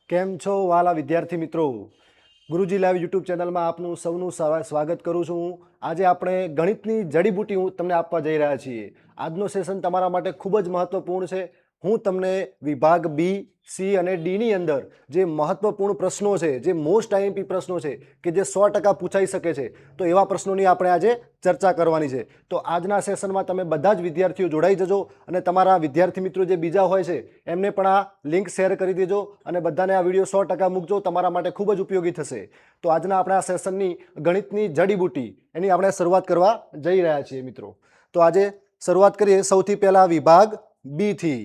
કેમ છો વાલા વિદ્યાર્થી મિત્રો? ગુરુજી લાઈવ યુટ્યુબ ચેનલમાં આપનું સૌનું સ્વાગત કરું છું. આજે આપણે ગણિતની જડીબુટી તમને આપવા જઈ રહ્યા છીએ. આજનો સેશન તમારા માટે ખૂબ જ મહત્વપૂર્ણ છે. હું તમને વિભાગ બી, સી અને ડીની અંદર જે મહત્વપૂર્ણ પ્રશ્નો છે, જે મોસ્ટ આઈએમપી પ્રશ્નો છે કે જે 100% પૂછાઈ શકે છે, તો એવા પ્રશ્નોની આપણે આજે ચર્ચા કરવાની છે. તો આજના સેશનમાં તમે બધા જ વિદ્યાર્થીઓ જોડાઈ જજો અને તમારા વિદ્યાર્થી મિત્રો જે બીજા હોય છે એમને પણ આ લિંક શેર કરી દેજો અને બધાને આ વિડીયો 100% મૂકજો. તમારા માટે ખૂબ જ ઉપયોગી થશે. તો આજના આપણા સેશનની ગણિતની જડીબુટી એની આપણે શરૂઆત કરવા જઈ રહ્યા છીએ મિત્રો. તો આજે શરૂઆત કરીએ સૌથી પહેલા વિભાગ બી થી.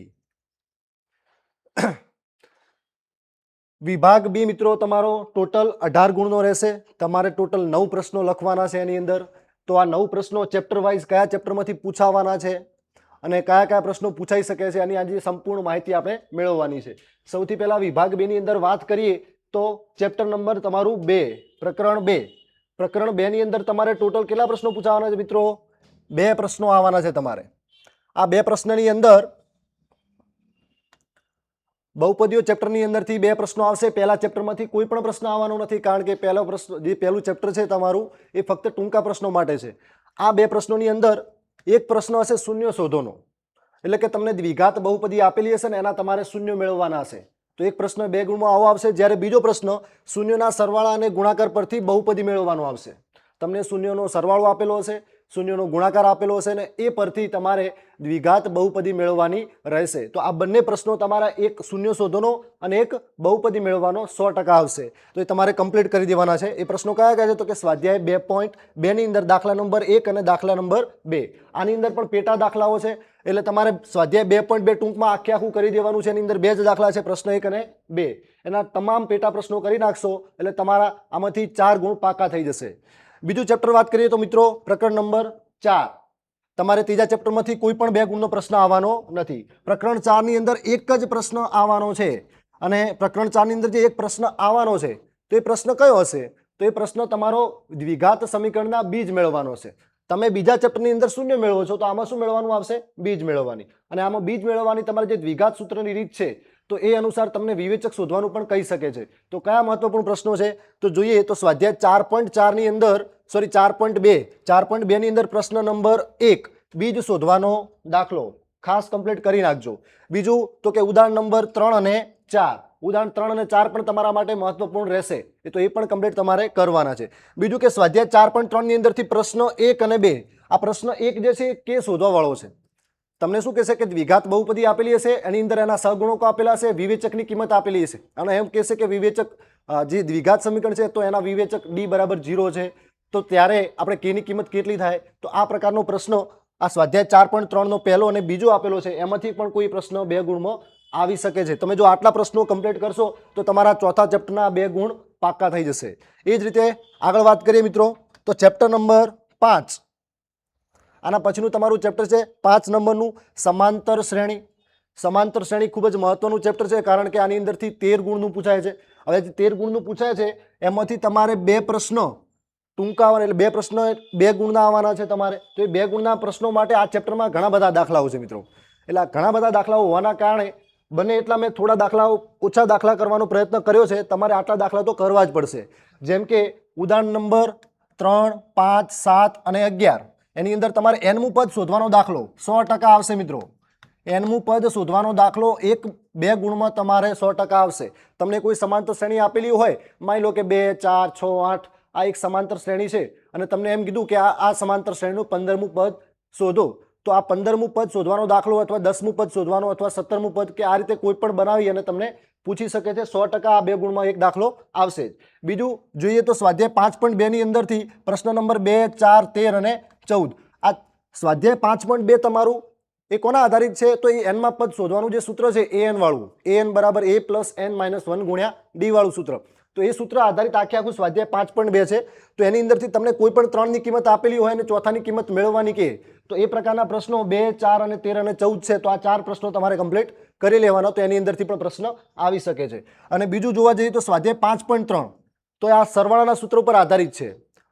વિભાગ બી મિત્રો તમારો ટોટલ 18 ગુણનો રહેશે. તમારે ટોટલ 9 પ્રશ્નો લખવાના છે એની અંદર. તો આ 9 પ્રશ્નો ચેપ્ટર વાઇઝ કયા ચેપ્ટરમાંથી પૂછાવાના છે અને કયા કયા પ્રશ્નો પૂછાઈ શકે છે એની આજે સંપૂર્ણ માહિતી આપણે મેળવવાની છે. સૌથી પહેલા વિભાગ 2 ની અંદર વાત કરીએ તો ચેપ્ટર નંબર તમારું 2, પ્રકરણ 2. પ્રકરણ 2 ની અંદર તમારે ટોટલ કેટલા પ્રશ્નો પૂછાવાના છે મિત્રો? 2 પ્રશ્નો આવવાના છે તમારે. આ 2 પ્રશ્નની અંદર બહુપદીઓ ચેપ્ટરની અંદરથી 2 પ્રશ્નો આવશે. પહેલા ચેપ્ટરમાંથી કોઈ પણ પ્રશ્ન આવવાનો નથી, કારણ કે પહેલું ચેપ્ટર છે તમારું એ ફક્ત ટૂંકા પ્રશ્નો માટે છે. આ 2 પ્રશ્નોની અંદર એક પ્રશ્ન હશે શૂન્ય શોધોનો, એટલે કે તમને દ્વિઘાત બહુપદી આપેલી હશે ને એના તમારે શૂન્ય મેળવવાના હશે. તો એક પ્રશ્ન 2 ગુણમાં આવો આવશે, જ્યારે બીજો પ્રશ્ન શૂન્યના સરવાળા અને ગુણાકાર પરથી બહુપદી મેળવવાનો આવશે. તમને શૂન્યનો સરવાળો આપેલો હશે, શૂન્યનો ગુણાકાર આપેલો હશે ને એ પરથી તમારે દ્વિઘાત બહુપદી મેળવવાની રહેશે. તો આ બંને પ્રશ્નો તમારા એક શૂન્ય શોધોનો અને એક બહુપદી મેળવવાનો 100% આવશે. તો એ તમારે કમ્પ્લીટ કરી દેવાના છે. એ પ્રશ્નો કયા કયા છે? તો કે સ્વાધ્યાય 2.2 ની અંદર દાખલા નંબર 1 અને દાખલા નંબર 2. આની અંદર પણ પેટા દાખલાઓ છે, એટલે તમારે સ્વાધ્યાય 2.2 ટૂંકમાં આખું કરી દેવાનું છે. એની અંદર 2 જ દાખલા છે, પ્રશ્ન 1 અને 2. એના તમામ પેટા પ્રશ્નો કરી નાખશો એટલે તમારા આમાંથી 4 ગુણ પાકા થઈ જશે. બીજું ચેપ્ટર વાત કરીએ તો મિત્રો પ્રકરણ નંબર 4. તમારે ત્રીજા ચેપ્ટરમાંથી કોઈ પણ 2 ગુણનો પ્રશ્ન આવવાનો નથી. પ્રકરણ 4 ની અંદર એક જ પ્રશ્ન આવવાનો છે, અને પ્રકરણ 4 ની અંદર જે એક પ્રશ્ન આવવાનો છે તો એ પ્રશ્ન કયો હશે? તો એ પ્રશ્ન તમારો દ્વિઘાત સમીકરણના બીજ મેળવવાનો છે. તમે બીજા ચેપ્ટરની અંદર શૂન્ય મેળવો છો, તો આમાં શું મેળવવાનું આવશે? બીજ મેળવવાની. અને આમાં બીજ મેળવવાની તમારે જે દ્વિઘાત સૂત્રની રીત છે તો એ અનુસાર તમને વિવેચક શોધવાનું પણ કહી શકે છે. તો કયા મહત્વપૂર્ણ પ્રશ્નો છે તો જોઈએ તો સ્વાધ્યાય 4.4 ની અંદર 4.2 ની અંદર પ્રશ્ન નંબર 1 બીજ શોધવાનો દાખલો ખાસ કમ્પ્લીટ કરી નાખજો. બીજું તો કે ઉદાહરણ નંબર 3 અને 4. ઉદાહરણ 3 અને 4 પણ તમારા માટે મહત્વપૂર્ણ રહેશે, તો એ પણ કમ્પ્લીટ તમારે કરવાના છે. બીજું કે સ્વાધ્યાય 4.3 ની અંદરથી પ્રશ્ન 1 અને 2. આ પ્રશ્ન 1 જે છે એ કે શોધવા વાળો છે. તમને શું કહેશે કે દ્વિઘાત બહુપદી આપેલી હશે, એની અંદર એના સહગુણકો આપેલા હશે, વિવેચકની કિંમત આપેલી હશે, અને એમ કહેશે કે વિવેચક જે દ્વિઘાત સમીકરણ છે તો એના વિવેચક d બરાબર 0 છે, તો ત્યારે આપણે k ની કિંમત કેટલી થાય? તો આ પ્રકારનો પ્રશ્ન આ સ્વાધ્યાય 4.3 નો પહેલો અને બીજો આપેલો છે, એમાંથી પણ કોઈ પ્રશ્ન 2 ગુણમાં આવી શકે છે. તમે જો આટલા પ્રશ્નો કમ્પ્લીટ કરશો તો તમારા ચોથા ચેપ્ટરના 2 ગુણ પાક્કા થઈ જશે. એ જ રીતે આગળ વાત કરીએ મિત્રો તો ચેપ્ટર નંબર 5. આના પછીનું તમારું ચેપ્ટર છે 5 નંબરનું સમાંતર શ્રેણી. સમાંતર શ્રેણી ખૂબ જ મહત્વનું ચેપ્ટર છે, કારણ કે આની અંદરથી 13 ગુણનું પૂછાય છે. હવે જે 13 ગુણનું પૂછાય છે એમાંથી તમારે 2 પ્રશ્ન ટૂંકા આવવાના, એટલે 2 પ્રશ્ન 2 ગુણના આવવાના છે તમારે. તો એ 2 ગુણના પ્રશ્નો માટે આ ચેપ્ટરમાં ઘણા બધા દાખલાઓ છે મિત્રો. એટલે ઘણા બધા દાખલાઓ હોવાના કારણે બને એટલા મેં થોડા દાખલાઓ ઓછા દાખલા કરવાનો પ્રયત્ન કર્યો છે. તમારે આટલા દાખલા તો કરવા જ પડશે. જેમ કે ઉદાહરણ નંબર 3, 5, 7 અને 11. એની અંદર તમારે nમું પદ શોધવાનો દાખલો 100% આવશે મિત્રો. nમું પદ શોધવાનો દાખલો 1-2 ગુણમાં તમારે 100% આવશે. તમને કોઈ સમાંતર શ્રેણી આપેલી હોય, માની લો કે 2, 4, 6, 8 આ એક સમાંતર શ્રેણી છે, અને તમને એમ કીધું કે આ સમાંતર શ્રેણીનું 15મું પદ શોધો, તો આ 15મું પદ શોધવાનો દાખલો અથવા 10મું પદ શોધવાનો અથવા 17મું પદ કે આ રીતે કોઈ પણ બનાવી અને તમને પૂછી શકે છે. 100% આ 2 ગુણમાં એક દાખલો આવશે જ. બીજું જોઈએ તો સ્વાધ્યાય 5.2 ની અંદરથી પ્રશ્ન નંબર 2, 4, 13 અને 14. આ સ્વાધ્યાય 5.2 તમારું એ કોના આધારિત છે? તો એ એનમાં પદ શોધવાનું જે સૂત્ર છે an વાળું, an બરાબર a પ્લસ n માઇનસ 1 ગુણ્યા d વાળું સૂત્ર. તો એ સૂત્ર આધારિત આખું સ્વાધ્યાય 5.2 છે. તો એની અંદરથી તમને કોઈ પણ 3 ની કિંમત આપેલી હોય અને ચોથાની કિંમત મેળવવાની કે, તો એ પ્રકારના પ્રશ્નો 2, 4 અને 13 અને 14 છે. તો આ 4 પ્રશ્નો તમારે કમ્પ્લીટ કરી લેવાના, તો એની અંદરથી પણ પ્રશ્ન આવી શકે છે. અને બીજું જોવા જઈએ તો સ્વાધ્યાય 5.3 તો આ સરવાળાના સૂત્ર ઉપર આધારિત છે.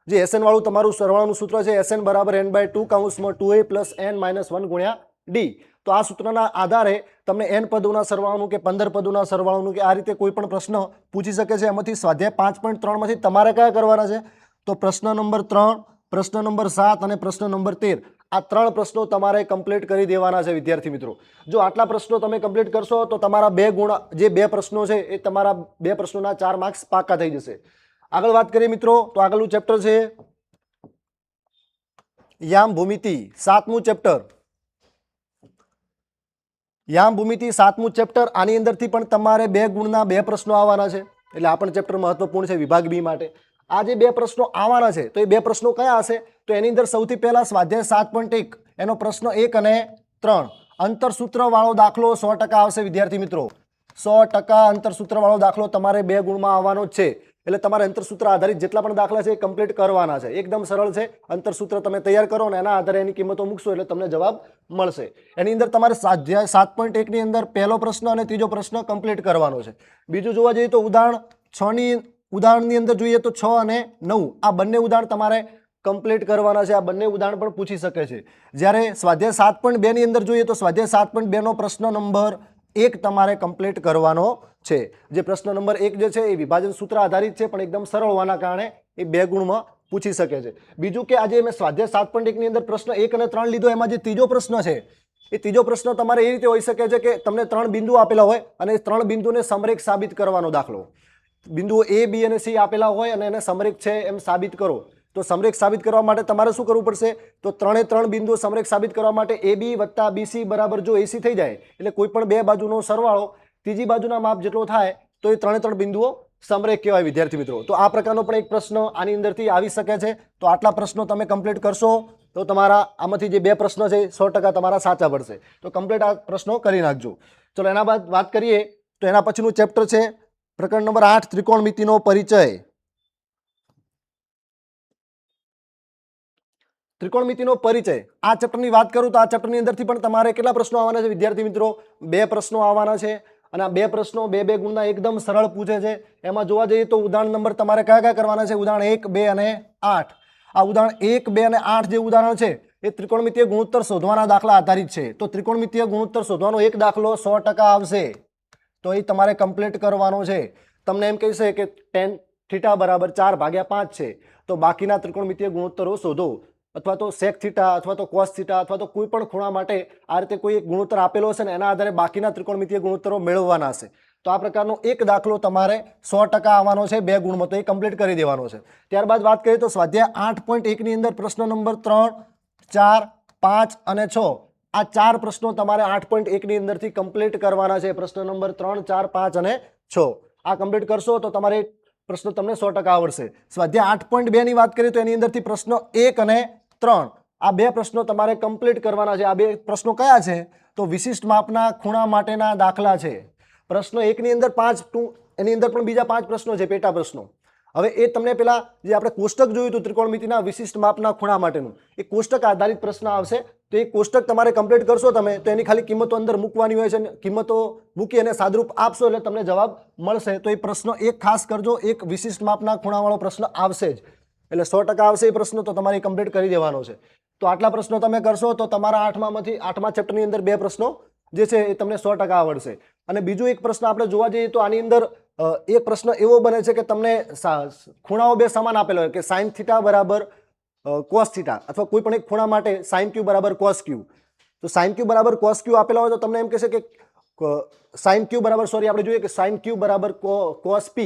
જે SN વાળું તમારું સરવાળાનું સૂત્ર છે, SN બરાબર n/2 કૌંસમાં 2a પ્લસ n માઇનસ 1 ગુણ્યા d. તો આ સૂત્રના આધારે તમને n પદોના સરવાળાનું કે 15 પદોના સરવાળાનું કે આ રીતે કોઈ પણ પ્રશ્ન પૂછી શકે છે. એમાંથી સ્વાધ્યાય 5.3 માંથી તમારે કયા કરવાના છે? તો પ્રશ્ન નંબર 3, પ્રશ્ન નંબર 7 અને પ્રશ્ન નંબર 13 આ 3 પ્રશ્નો તમારે કમ્પ્લીટ કરી દેવાના છે વિદ્યાર્થી મિત્રો. જો આટલા પ્રશ્નો તમે કમ્પ્લીટ કરશો તો તમારા 2 ગુણ જે 2 પ્રશ્નો છે એ તમારા 2 પ્રશ્નોના 4 માર્ક્સ પાકા થઈ જશે. આગળ વાત કરીએ મિત્રો તો આગળનું ચેપ્ટર છે યામ ભૂમિતિ, 7મું ચેપ્ટર. યામ ભૂમિતિ 7મું ચેપ્ટર. આની અંદરથી પણ તમારે 2 ગુણના 2 પ્રશ્નો આવવાના છે. એટલે આ પણ ચેપ્ટર મહત્વપૂર્ણ છે વિભાગ બી માટે. આ જે 2 પ્રશ્નો આવવાના છે તો એ 2 પ્રશ્નો કયા હશે? તો એની અંદર સૌથી પહેલા સ્વાધ્યાય 7.1 એનો પ્રશ્ન 1 અને 3 અંતરસૂત્ર વાળો દાખલો 100% આવશે વિદ્યાર્થી મિત્રો. 100% અંતરસૂત્ર વાળો દાખલો તમારે 2 ગુણમાં આવવાનો જ છે. એટલે તમારે અંતરસૂત્ર આધારિત જેટલા પણ દાખલા છે એ કમ્પ્લીટ કરવાના છે. એકદમ સરળ છે. અંતરસૂત્ર તમે તૈયાર કરો ને એના આધારે એની કિંમતો મૂકશો એટલે તમને જવાબ મળશે. એની અંદર તમારે સ્વાધ્યાય 7.1 ની અંદર પહેલો પ્રશ્ન અને ત્રીજો પ્રશ્ન કમ્પ્લીટ કરવાનો છે. બીજું જોવા જઈએ તો ઉદાહરણની અંદર જોઈએ તો 6 અને 9 આ બંને ઉદાહરણ તમારે કમ્પ્લીટ કરવાના છે. આ બંને ઉદાહરણ પણ પૂછી શકે છે. જ્યારે સ્વાધ્યાય 7.2 ની અંદર જોઈએ તો સ્વાધ્યાય 7.2 નો પ્રશ્ન નંબર 1 તમારે કમ્પ્લીટ કરવાનો છે. જે પ્રશ્ન નંબર 1 જે છે એ વિભાજન સૂત્ર આધારિત છે પણ એકદમ સરળ હોવાના કારણે એ 2 ગુણમાં પૂછી શકે છે. બીજું કે આજે મેં સ્વાધ્યાય 7.1 ની અંદર પ્રશ્ન 1 અને 3 લીધો, એમાં જે ત્રીજો પ્રશ્ન છે એ ત્રીજો પ્રશ્ન તમારે એ રીતે હોઈ શકે છે કે તમને 3 બિંદુ આપેલા હોય અને 3 બિંદુને સમરેખ સાબિત કરવાનો દાખલો. બિંદુઓ A, B અને C આપેલા હોય અને એને સમરેખ છે એમ સાબિત કરો. તો સમરેખ સાબિત કરવા માટે તમારે શું કરવું પડશે? તો 3 બિંદુઓ સમરેખ સાબિત કરવા માટે AB + BC બરાબર જો AC થઈ જાય એટલે કોઈ પણ 2 બાજુનો સરવાળો ત્રીજી બાજુના માપ જેટલો થાય તો એ 3 બિંદુઓ સમરેખ કહેવાય વિદ્યાર્થી મિત્રો. તો આ પ્રકારનો પણ એક પ્રશ્ન આની અંદરથી આવી શકે છે. તો આટલા પ્રશ્નો તમે કમ્પ્લીટ કરશો તો તમારા આમાંથી જે 2 પ્રશ્ન છે 100% તમારા સાચા પડશે. તો કમ્પ્લીટ આ પ્રશ્નો કરી નાખજો. ચલો એના બાદ વાત કરીએ તો એના પછીનું ચેપ્ટર છે પ્રકરણ નંબર 8 ત્રિકોણમિતિનો પરિચય. ત્રિકોણમિતિનો પરિચય આ ચેપ્ટરની વાત કરું તો આ ચેપ્ટરની અંદરથી પણ તમારે કેટલા પ્રશ્નો આવવાના છે વિદ્યાર્થી મિત્રો? 2 પ્રશ્નો આવવાના છે. અને આ 2 પ્રશ્નો 2 ગુણના એકદમ સરળ પૂછે છે. એમાં જોવા જઈએ તો ઉદાહરણ નંબર તમારે કયા કયા કરવાના છે? ઉદાહરણ 1, 2 અને 8. આ ઉદાહરણ 1, 2 અને 8 જે ઉદાહરણ છે એ ત્રિકોણમિતિય ગુણોત્તર શોધવાના દાખલા આધારિત છે. તો ત્રિકોણમિતિય ગુણોત્તર શોધવાનો એક દાખલો 100% આવશે. તો એ તમારે કમ્પ્લીટ કરવાનો છે. તમને એમ કહેશે કે tan θ = 4/5 છે તો બાકીના ત્રિકોણમિતિય ગુણોત્તરો શોધો, અથવા તો sec θ અથવા તો cos θ અથવા તો કોઈ પણ ખૂણા માટે આ રીતે કોઈ એક ગુણોત્તર આપેલો હશે ને એના આધારે બાકીના ત્રિકોણમિતિય ગુણોત્તરો મેળવવાના હશે. તો આ પ્રકારનો એક દાખલો તમારે 100% આવવાનો છે 2 ગુણમાં. તો એ કમ્પ્લીટ કરી દેવાનો છે. ત્યારબાદ વાત કરીએ તો સ્વાધ્યાય 8.1 ની અંદર પ્રશ્ન નંબર 3, 4, 5 અને 6 આ 4 પ્રશ્નો તમારે 8.1 ની અંદરથી કમ્પ્લીટ કરવાના છે. પ્રશ્ન નંબર 3, 4, 5 અને 6 આ કમ્પ્લીટ કરશો તો તમારે પ્રશ્નો તમને 100% આવડશે. સ્વાધ્યાય 8.2 ની વાત કરીએ તો એની અંદરથી પ્રશ્નો 1 અને 3 આ 2 પ્રશ્નો તમારે કમ્પ્લીટ કરવાના છે. આ 2 પ્રશ્નો કયા છે? તો વિશિષ્ટ માપના ખૂણા માટેના દાખલા છે. પ્રશ્ન 1 ની અંદર 5 એની અંદર પણ બીજા 5 પ્રશ્નો છે, પેટા પ્રશ્નો. હવે એ તમને પેલા જે આપણે કોષ્ટક જોયું હતું ત્રિકોણમિતિના વિશિષ્ટ માપના ખૂણા માટેનું, એ કોષ્ટક આધારિત પ્રશ્ન આવશે. તો એ કોષ્ટક તમારે કમ્પ્લીટ કરશો તમે તો એની ખાલી કિંમતો અંદર મૂકવાની હોય છે. કિંમતો મૂકી અને સાદુરૂપ આપશો એટલે તમને જવાબ મળશે. તો એ પ્રશ્ન એક ખાસ કરજો, એક વિશિષ્ટ માપના ખૂણાવાળો પ્રશ્ન આવશે જ. એટલે 100% આવશે એ પ્રશ્ન તો તમારે કમ્પ્લીટ કરી દેવાનો છે. તો આટલા પ્રશ્નો તમે કરશો તો તમારા 8મા ચેપ્ટરની અંદર 2 પ્રશ્નો જે છે એ તમને 100% આવડશે. અને બીજો એક પ્રશ્ન આપણે જોવા જઈએ તો આની અંદર એક પ્રશ્ન એવો બને છે કે તમને ખૂણાઓ 2 સમાન આપેલો હોય કે sin θ = cos θ અથવા કોઈ પણ એક ખૂણા માટે sin q = cos q. તો sin q = cos q આપેલા હોય તો તમને એમ કહેશે કે sin q આપણે જોઈએ કે sin q = cos p.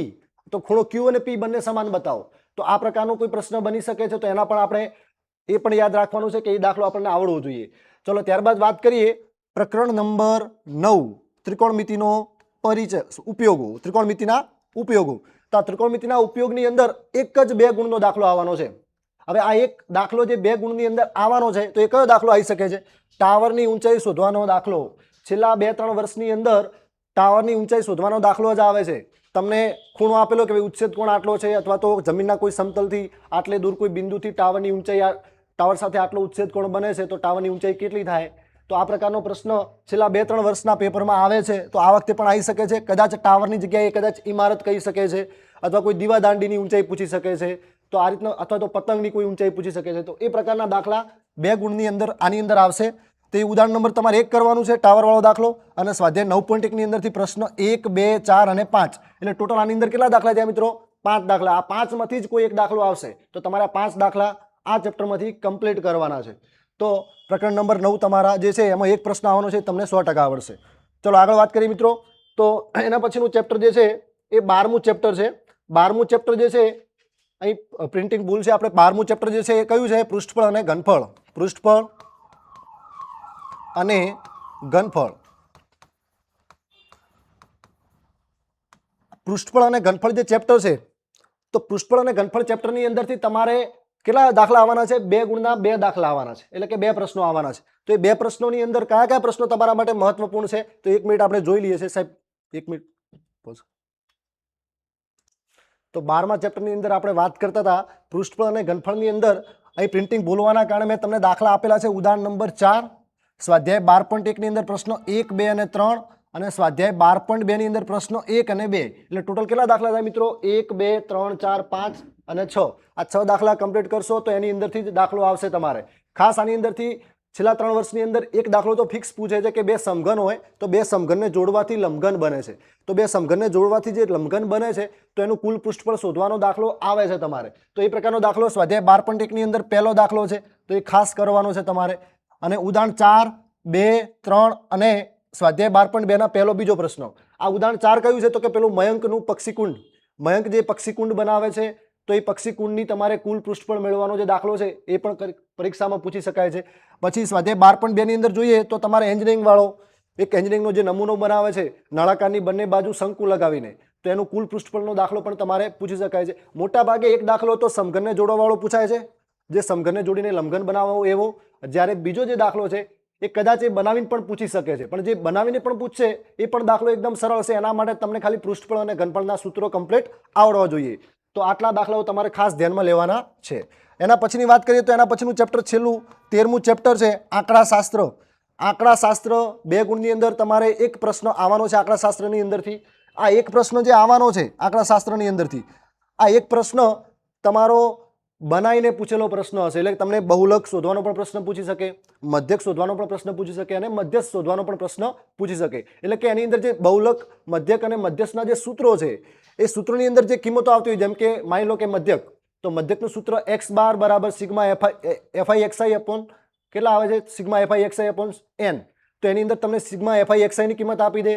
તો ખૂણો q અને p બંને સમાન બતાવો. તો આ પ્રકારનો કોઈ પ્રશ્ન બની શકે છે. તો એના પણ આપણે એ પણ યાદ રાખવાનું છે કે એ દાખલો આપણને આવડવો જોઈએ. ચલો ત્યારબાદ વાત કરીએ પ્રકરણ નંબર 9 ત્રિકોણમિતિનો પરિચય, ઉપયોગો. ત્રિકોણમિતિના ઉપયોગો. તો આ ત્રિકોણમિતિના ઉપયોગની અંદર એક જ 2 ગુણનો દાખલો આવવાનો છે. હવે આ એક દાખલો જે 2 ગુણની અંદર આવવાનો છે તો એ કયો દાખલો આવી શકે છે? ટાવરની ઊંચાઈ શોધવાનો દાખલો. છેલ્લા 2-3 વર્ષની અંદર ટાવરની ઊંચાઈ શોધવાનો દાખલો જ આવે છે. તમને ખૂણો આપેલો કે ઉચ્છેદ કોણ આટલો છે અથવા તો જમીનના કોઈ સમતલથી આટલે દૂર કોઈ બિંદુથી ટાવરની ઊંચાઈ ટાવર સાથે આટલો ઉચ્છેદ કોણ બને છે તો ટાવરની ઊંચાઈ કેટલી થાય? તો આ પ્રકારનો પ્રશ્ન છેલ્લા 2-3 વર્ષના પેપરમાં આવે છે. તો આ વખતે પણ આવી શકે છે. કદાચ ટાવરની જગ્યાએ કદાચ ઇમારત કહી શકે છે અથવા કોઈ દીવાદાંડીની ઊંચાઈ પૂછી શકે છે. તો આ રીતનો અથવા તો પતંગની કોઈ ઊંચાઈ પૂછી શકે છે. તો એ પ્રકારના દાખલા 2 ગુણની અંદર આની અંદર આવશે. તે ઉદાહરણ નંબર તમારે 1 કરવાનું છે, ટાવરવાળો દાખલો. અને સ્વાધ્યાય 9.1 ની અંદરથી પ્રશ્ન 1, 2, 4 અને 5, એટલે ટોટલ આની અંદર કેટલા દાખલા થયા મિત્રો? 5 દાખલા. આ 5 માંથી જ કોઈ એક દાખલો આવશે, તો તમારા 5 દાખલા આ ચેપ્ટરમાંથી કમ્પ્લીટ કરવાના છે. તો પ્રકરણ નંબર 9 તમારા જે છે એમાં એક પ્રશ્ન આવવાનો છે, તમને 100% આવડશે. ચલો આગળ વાત કરીએ મિત્રો. તો એના પછીનું ચેપ્ટર જે છે એ 12મું ચેપ્ટર છે. 12મું ચેપ્ટર જે છે, અહીં પ્રિન્ટિંગ ભૂલ છે, આપણે 12મું ચેપ્ટર જે છે એ કયું છે? પૃષ્ઠફળ અને ઘનફળ. પૃષ્ઠફળ અને ઘનફળ. પૃષ્ઠફળ અને ઘનફળ જે ચેપ્ટર છે, તો પૃષ્ઠફળ અને ઘનફળ ચેપ્ટરની અંદરથી તમારે કેટલા દાખલા આવવાના છે? 2 ગુણના 2 દાખલા આવવાના છે, એટલે કે 2 પ્રશ્નો આવવાના છે. તો એ 2 પ્રશ્નોની અંદર કયા કયા પ્રશ્નો તમારા માટે મહત્વપૂર્ણ છે? તો 1 મિનિટ આપણે જોઈ લઈએ છીએ સાહેબ. 1 મિનિટ. તો 12મા ચેપ્ટરની અંદર આપણે વાત કરતા હતા પૃષ્ઠફળ અને ઘનફળની અંદર. અહીં પ્રિન્ટિંગ ભૂલવાના કારણે મેં તમને દાખલા આપેલા છે. ઉદાહરણ નંબર 4, સ્વાધ્યાય 12.1 ની અંદર પ્રશ્નો 1, 2 અને 3, અને સ્વાધ્યાય 12.2 ની અંદર પ્રશ્નો 1 અને 2, એટલે ટોટલ કેટલા દાખલા થાય મિત્રો? 1, 2, 3, 4, 5 અને 6. આ 6 દાખલા કમ્પ્લીટ કરશો તો એની અંદરથી જ દાખલો આવશે તમારે. ખાસ આની અંદરથી છેલ્લા 3 વર્ષની અંદર એક દાખલો તો ફિક્સ પૂછે છે કે 2 સમઘન હોય તો 2 સમઘનને જોડવાથી લંબઘન બને છે. તો 2 સમઘનને જોડવાથી જે લંબઘન બને છે તો એનું કુલ પૃષ્ઠફળ શોધવાનો દાખલો આવે છે તમારે. તો એ પ્રકારનો દાખલો સ્વાધ્યાય 12.1 ની અંદર પહેલો દાખલો છે, તો એ ખાસ કરવાનો છે તમારે. અને ઉદાહરણ 4, 2, 3 અને સ્વાધ્યાય 12.2 ના પહેલો બીજો પ્રશ્ન. આ ઉદાહરણ 4 કયું છે? તો કે પેલું મયંકનું પક્ષીકુંડ. મયંક જે પક્ષીકુંડ બનાવે છે, તો એ પક્ષીકુંડની તમારે કુલ પૃષ્ઠફળ મેળવવાનો જે દાખલો છે એ પણ પરીક્ષામાં પૂછી શકાય છે. પછી સ્વાધ્યાય 12.2 ની અંદર જોઈએ તો તમારે એન્જિનિયરિંગ વાળો એક એન્જિનિયરિંગનો જે નમૂનો બનાવે છે નળાકારની બંને બાજુ શંકુ લગાવીને, તો એનું કુલ પૃષ્ઠફળનો દાખલો પણ તમારે પૂછી શકાય છે. મોટા ભાગે એક દાખલો તો સમઘનને જોડવાવાળો પૂછાય છે, જે સમઘનને જોડીને લંબઘન બનાવવો એવો. જ્યારે બીજો જે દાખલો છે એ કદાચ એ બનાવીને પણ પૂછી શકે છે, પણ જે બનાવીને પણ પૂછશે એ પણ દાખલો એકદમ સરળ છે. એના માટે તમને ખાલી પૃષ્ઠફળ અને ઘનફળના સૂત્રો કમ્પ્લીટ આવડવા જોઈએ. તો આટલા દાખલાઓ તમારે ખાસ ધ્યાનમાં લેવાના છે. એના પછીની વાત કરીએ તો એના પછીનું ચેપ્ટર છેલ્લું 13મું ચેપ્ટર છે આંકડાશાસ્ત્ર. આંકડાશાસ્ત્ર 2 ગુણની અંદર તમારે એક પ્રશ્ન આવવાનો છે આંકડાશાસ્ત્રની અંદરથી. આ એક પ્રશ્ન જે આવવાનો છે આંકડાશાસ્ત્રની અંદરથી, આ એક પ્રશ્ન તમારો બનાવીને પૂછેલો પ્રશ્ન હશે. એટલે તમને બહુલક શોધવાનો પણ પ્રશ્ન પૂછી શકે, મધ્યક શોધવાનો પણ પ્રશ્ન પૂછી શકે અને મધ્યસ્થ શોધવાનો પણ પ્રશ્ન પૂછી શકે. એટલે કે એની અંદર જે બહુલક, મધ્યક અને મધ્યસ્થના જે સૂત્રો છે એ સૂત્રોની અંદર જે કિંમતો આવતી હોય, જેમ કે માની લો કે મધ્યક, તો મધ્યકનું સૂત્ર x બાર બરાબર સિગ્મા fi xi અપોન કેટલા આવે છે? Sigma fi xi upon n. તો એની અંદર તમને સિગ્મા fi xi ની કિંમત આપી દે,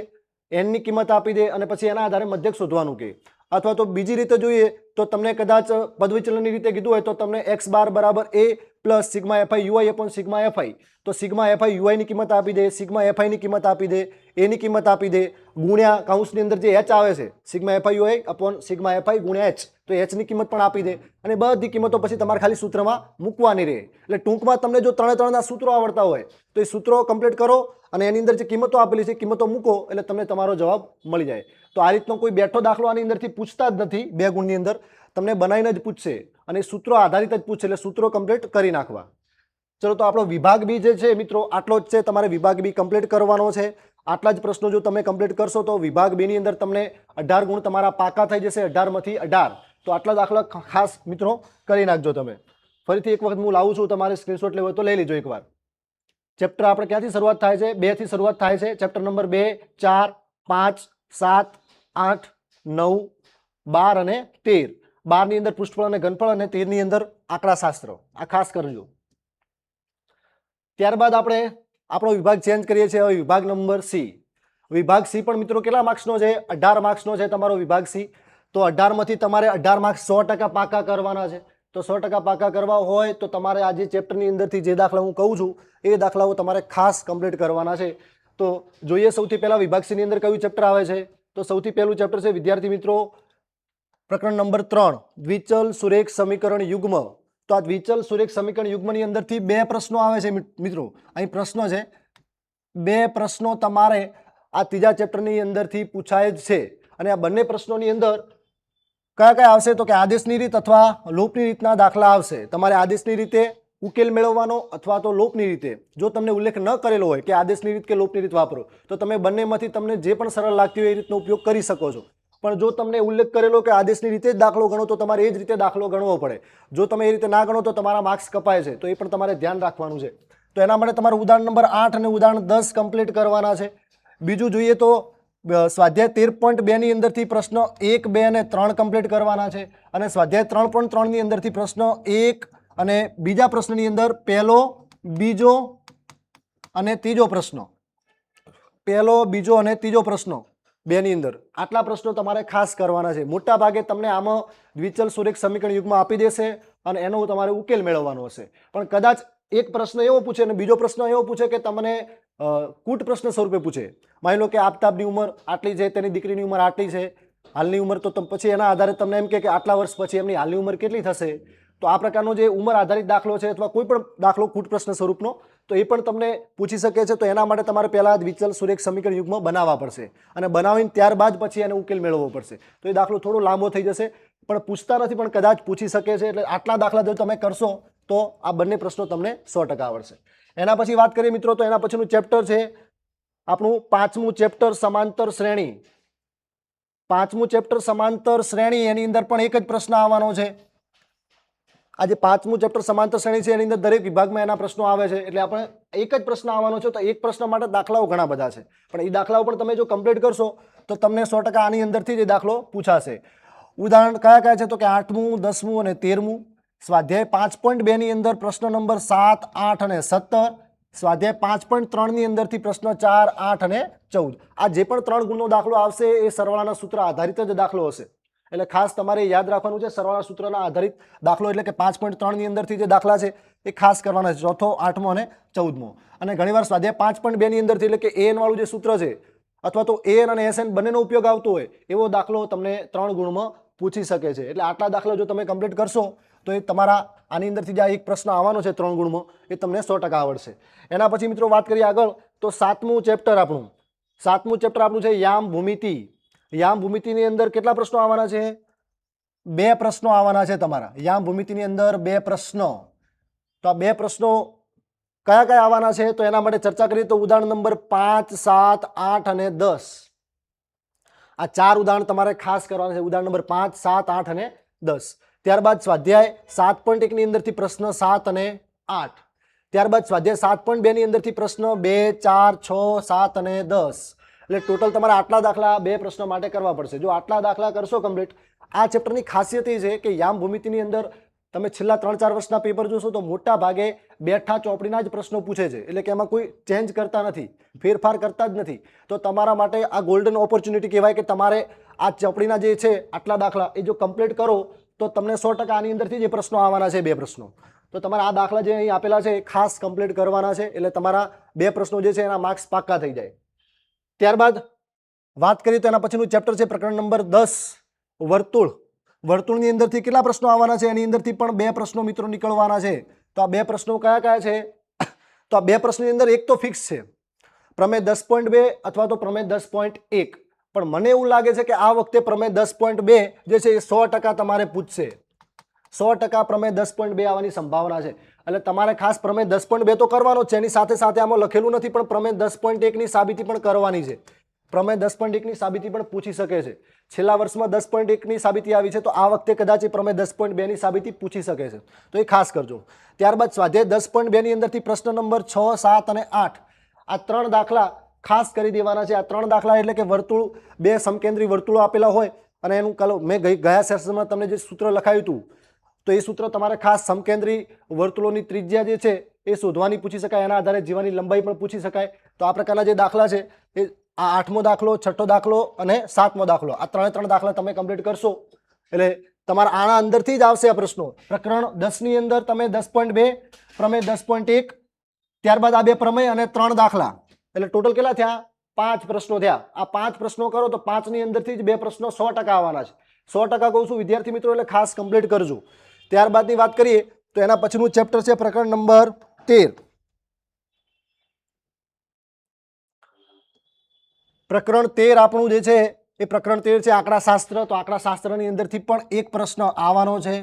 n ની કિંમત આપી દે અને પછી એના આધારે મધ્યક શોધવાનું કહે. અથવા તો બીજી રીતે જોઈએ તો તમને કદાચ પદવિચલનની રીતે કીધું હોય તો તમને x બાર બરાબર a plus sigma fi ui upon sigma fi. તો સિગ્મા fi ui ની કિંમત આપી દે, સિગ્મા fi ની કિંમત આપી દે, a ની કિંમત આપી દે, ગુણ્યા કૌંસની અંદર જે h આવે છે sigma fi ui upon sigma fi ગુણ્યા h, તો h ની કિંમત પણ આપી દે. અને બધી કિંમતો પછી તમારે ખાલી સૂત્રમાં મૂકવાની રહે. એટલે ટૂંકમાં તમને જો 3 સૂત્રો આવડતા હોય તો એ સૂત્રો કમ્પ્લીટ કરો અને એની અંદર જે કિંમતો આપેલી છે કિંમતો મૂકો એટલે તમને તમારો જવાબ મળી જાય. તો આ રીતનો કોઈ બેઠો દાખલો આની અંદરથી પૂછતા જ નથી. 2 ગુણની અંદર તમને બનાવીને જ પૂછશે અને સૂત્રો આધારિત જ પૂછશે, એટલે સૂત્રો કમ્પ્લીટ કરી નાખવા. ચલો, તો આપણો વિભાગ બી જે છે મિત્રો આટલો જ છે. તમારે વિભાગ બી કમ્પ્લીટ કરવાનો છે. આટલા જ પ્રશ્નો જો તમે કમ્પ્લીટ કરશો તો વિભાગ બી ની અંદર તમને 18 ગુણ તમારા પાકા થઈ જશે. 18 માંથી 18. તો આટલા દાખલા ખાસ મિત્રો કરી નાખજો તમે. ફરીથી એક વખત હું લાવું છું, તમારે સ્ક્રીનશોટ લેવો તો લઈ લેજો એકવાર. ચેપ્ટર આપણે ક્યાંથી શરૂઆત થાય છે? 2 થી શરૂઆત થાય છે. ચેપ્ટર નંબર 2, 4, 5, 7, 8, 9, 12 અને 13. 12 ની અંદર પૃષ્ઠફળ અને ઘનફળ અને 13 ની અંદર આંકડાશાસ્ત્ર. આ ખાસ કરજો. ત્યારબાદ આપણે આપણો વિભાગ ચેન્જ કરીએ છીએ. હવે વિભાગ નંબર સી. વિભાગ સી પણ મિત્રો કેટલા માર્ક્સનો છે? 18 માર્ક્સનો છે તમારો વિભાગ સી. તો 18 માંથી તમારે 18 માર્ક્સ 100% પાકા કરવાના છે. તો 100% પાકા કરવા હોય તો તમારે આ જે ચેપ્ટરની અંદરથી જે દાખલા હું કહું છું એ દાખલાઓ તમારે ખાસ કમ્પ્લીટ કરવાના છે. તો જોઈએ સૌથી પહેલા વિભાગ સી ની અંદર કયું ચેપ્ટર આવે છે? તો સૌથી પહેલું ચેપ્ટર છે વિદ્યાર્થી મિત્રો પ્રકરણ નંબર 3, દ્વિચલ સુરેખ સમીકરણ યુગ્મ. તો આ દ્વિચલ સુરેખ સમીકરણ યુગ્મની અંદરથી 2 પ્રશ્નો આવે છે મિત્રો. અહીં પ્રશ્ન છે, 2 પ્રશ્નો તમારે આ ત્રીજા ચેપ્ટરની અંદરથી પૂછાય જ છે. અને આ બંને પ્રશ્નોની અંદર કયા કયા આવશે? તો કે આદેશની રીત અથવા લોપની રીતના દાખલા આવશે. તમારે આદેશની રીતે ઉકેલ મેળવવાનો અથવા તો લોપની રીતે. જો તમને ઉલ્લેખ ન કરેલો હોય કે આદેશની રીત કે લોપની રીત વાપરો તો તમે બંનેમાંથી તમને જે પણ સરળ લાગતી હોય એ રીતનો ઉપયોગ કરી શકો છો. પણ જો તમને ઉલ્લેખ કરેલો કે આદેશની રીતે જ દાખલો ગણો તો તમારે એ જ રીતે દાખલો ગણવો પડે. જો તમે એ રીતે ના ગણો તો તમારા માર્ક્સ કપાય છે. તો એ પણ તમારે ધ્યાન રાખવાનું છે. તો એના માટે તમારે ઉદાહરણ નંબર 8 અને ઉદાહરણ 10 કમ્પ્લીટ કરવાના છે. બીજું જોઈએ તો સ્વાધ્યાય 13.2 ની અંદરથી પ્રશ્ન 1, 2 અને 3 કમ્પ્લીટ કરવાના છે અને સ્વાધ્યાય 3.3 ની અંદરથી પ્રશ્ન 1 અને બીજા પ્રશ્નની અંદર પહેલો, બીજો અને ત્રીજો પ્રશ્ન, પહેલો, બીજો અને ત્રીજો પ્રશ્ન બેની અંદર આટલા પ્રશ્નો તમારે ખાસ કરવાના છે. મોટા ભાગે તમને આમાં દ્વિચલ સુરેખ સમીકરણ યુગમાં આપી દેશે અને એનો તમારે ઉકેલ મેળવવાનો હશે. પણ કદાચ એક પ્રશ્ન એવો પૂછે અને બીજો પ્રશ્ન એવો પૂછે કે તમને કૂટ પ્રશ્ન સ્વરૂપે પૂછે. માની લો કે આફતાબની ઉંમર આટલી છે, તેની દીકરીની ઉંમર આટલી છે, હાલની ઉંમર, તો પછી એના આધારે તમને એમ કે આટલા વર્ષ પછી એમની હાલની ઉંમર કેટલી થશે. તો આ પ્રકારનો જે ઉંમર આધારિત દાખલો છે અથવા કોઈ પણ દાખલો કૂટ પ્રશ્ન સ્વરૂપનો, તો એ પણ તમને પૂછી શકે છે. તો એના માટે તમારે પહેલા દ્વિચલ સુરેખ સમીકરણ યુગમાં બનાવવા પડશે અને બનાવીને ત્યારબાદ પછી એને ઉકેલ મેળવવો પડશે. તો એ દાખલો થોડો લાંબો થઈ જશે, પણ પૂછતા નથી પણ કદાચ પૂછી શકે છે. એટલે આટલા દાખલા જો તમે કરશો તો આ બંને પ્રશ્નો તમને 100% આવડશે. એના પછી વાત કરીએ મિત્રો તો એના પછીનું ચેપ્ટર છે આપણું 5મું ચેપ્ટર સમાંતર શ્રેણી. 5મું ચેપ્ટર સમાંતર શ્રેણી, એની અંદર પણ એક જ પ્રશ્ન આવવાનો છે. આ જે 5મું ચેપ્ટર સમાંતર શ્રેણી છે એની અંદર દરેક વિભાગમાં એના પ્રશ્નો આવે છે. એટલે આપણે એક જ પ્રશ્ન આવવાનો છે. તો એક પ્રશ્ન માટે દાખલાઓ ઘણા બધા છે, પણ એ દાખલાઓ પણ તમે જો કમ્પ્લીટ કરશો તો તમને 100% આની અંદરથી જ દાખલો પૂછાશે. ઉદાહરણ કયા કયા છે તો કે 8મું, 10મું અને 13મું. સ્વાધ્યાય 5.2 ની અંદર પ્રશ્ન નંબર 7, 8 અને 17. સ્વાધ્યાય 5.3 ની અંદરથી પ્રશ્ન 4, 8 અને 14. આ જે પણ 3 ગુણનો દાખલો આવશે એ સરવાળાના સૂત્ર આધારિત જ દાખલો હશે. એટલે ખાસ તમારે યાદ રાખવાનું છે, સરવાળા સૂત્રના આધારિત દાખલો એટલે કે 5.3 ની અંદરથી જે દાખલા છે એ ખાસ કરવાના છે, ચોથો, 8મો અને 14મો. અને ઘણીવાર સ્વાધ્યાય 5.2 ની અંદરથી એટલે કે AN વાળું જે સૂત્ર છે અથવા તો AN અને SN બંનેનો ઉપયોગ આવતો હોય એવો દાખલો તમને 3 ગુણમાં પૂછી શકે છે. એટલે આટલા દાખલા જો તમે કમ્પ્લીટ કરશો તો એ તમારા આની અંદરથી જે એક પ્રશ્ન આવવાનો છે 3 ગુણમાં એ તમને 100% આવડશે. એના પછી મિત્રો વાત કરીએ આગળ તો 7મું ચેપ્ટર આપણું છે યામ ભૂમિતિ. યામ ભૂમિતિની અંદર કેટલા પ્રશ્નો આવવાના છે? 2 પ્રશ્નો આવવાના છે તમારા. યામ ભૂમિતિની અંદર 2 પ્રશ્નો. તો આ 2 પ્રશ્નો કયા કયા આવવાના છે તો એના માટે ચર્ચા કરીએ તો ઉદાહરણ નંબર 5, 7, 8 અને 10. આ 4 ઉદાહરણ તમારે ખાસ કરવાના છે. ઉદાહરણ નંબર 5, 7, 8 અને 10. ત્યારબાદ સ્વાધ્યાય 7.1 ની અંદરથી પ્રશ્ન 7 અને 8. ત્યારબાદ સ્વાધ્યાય 7.2 ની અંદરથી પ્રશ્ન 2, 4, 6, 7 અને 10. એટલે ટોટલ તમારે આટલા દાખલા 2 પ્રશ્નો માટે કરવા પડશે. જો આટલા દાખલા કરશો કમ્પ્લીટ, આ ચેપ્ટરની ખાસિયત એ છે કે યામ ભૂમિતિની અંદર તમે છેલ્લા 3-4 વર્ષના પેપર જોશો તો મોટા ભાગે બેઠા ચોપડીના જ પ્રશ્નો પૂછે છે. એટલે કે એમાં કોઈ ચેન્જ કરતા નથી, ફેરફાર કરતા જ નથી. તો તમારા માટે આ ગોલ્ડન ઓપોર્ચ્યુનિટી કહેવાય કે તમારે આ ચોપડીના જે છે આટલા દાખલા એ જો કમ્પ્લીટ કરો તો તમને 100% આની અંદરથી જે પ્રશ્નો આવવાના છે 2 પ્રશ્નો. તો તમારા આ દાખલા જે અહીં આપેલા છે એ ખાસ કમ્પ્લીટ કરવાના છે. એટલે તમારા 2 પ્રશ્નો જે છે એના માર્ક્સ પાક્કા થઈ જાય. ત્યારબાદ વાત કરીએ તો એના પછીનું ચેપ્ટર છે પ્રકરણ નંબર 10 વર્તુળ. વર્તુળની અંદરથી કેટલા પ્રશ્નો આવવાના છે? એની અંદરથી પણ 2 પ્રશ્નો મિત્રો નીકળવાના છે. તો આ 2 પ્રશ્નો કયા કયા છે? તો આ 2 પ્રશ્નની અંદર એક તો ફિક્સ છે, પ્રમેય 10.2 અથવા તો પ્રમેય 10.1. પણ મને એવું લાગે છે કે આ વખતે પ્રમેય 10.2 જે છે એ 100% તમારે પૂછશે. 100% પ્રમેય 10.2 આવવાની સંભાવના છે. એટલે તમારે ખાસ પ્રમેય 10.2 તો કરવાનો જ છે. એની સાથે સાથે આમાં લખેલું નથી પણ પ્રમેય 10.1 ની સાબિતી પણ કરવાની છે. પ્રમેય 10.1 ની સાબિતી પણ પૂછી શકે છે. છેલ્લા વર્ષમાં 10.1 ની સાબિતી આવી છે તો આ વખતે કદાચ એ પ્રમેય 10.2 ની સાબિતી પૂછી શકે છે. તો એ ખાસ કરજો. ત્યારબાદ સ્વાધ્યાય 10.2 ની અંદરથી પ્રશ્ન નંબર 6, 7 અને 8. આ 3 દાખલા ખાસ કરી દેવાના છે. આ 3 દાખલા એટલે કે વર્તુળ, 2 સમકેન્દ્રી વર્તુળો આપેલા હોય અને એનું મેં ગયા સેશનમાં તમને જે સૂત્ર લખાયું હતું તો એ સૂત્ર તમારે ખાસ સમકેન્દ્રી વર્તુળોની ત્રિજ્યા જે છે એ શોધવાની પૂછી શકાય. એના આધારે જીવાની લંબાઈ પણ પૂછી શકાય. તો આ પ્રકારના જે દાખલા છે એ આ 8મો દાખલો, 6ઠ્ઠો દાખલો અને 7મો દાખલો, આ 3 દાખલા તમે કમ્પ્લીટ કરશો એટલે તમારા આના અંદરથી જ આવશે આ પ્રશ્નો. પ્રકરણ 10 ની અંદર તમે 10.2, પ્રમેય 10.1, ત્યારબાદ આ 2 પ્રમેય અને 3 દાખલા, એટલે ટોટલ કેટલા થયા? 5 પ્રશ્નો થયા. આ 5 પ્રશ્નો કરો તો 5 ની અંદરથી જ 2 પ્રશ્નો 100% આવવાના છે. 100% કહું છું વિદ્યાર્થી મિત્રો, એટલે ખાસ કમ્પ્લીટ કરજો. ત્યારબાદની વાત કરીએ તો એના પછીનું ચેપ્ટર છે પ્રકરણ નંબર 13. પ્રકરણ 13 આપણું જે છે એ પ્રકરણ 13 છે આંકડાશાસ્ત્ર. તો આંકડાશાસ્ત્રની અંદરથી પણ એક પ્રશ્ન આવવાનો છે.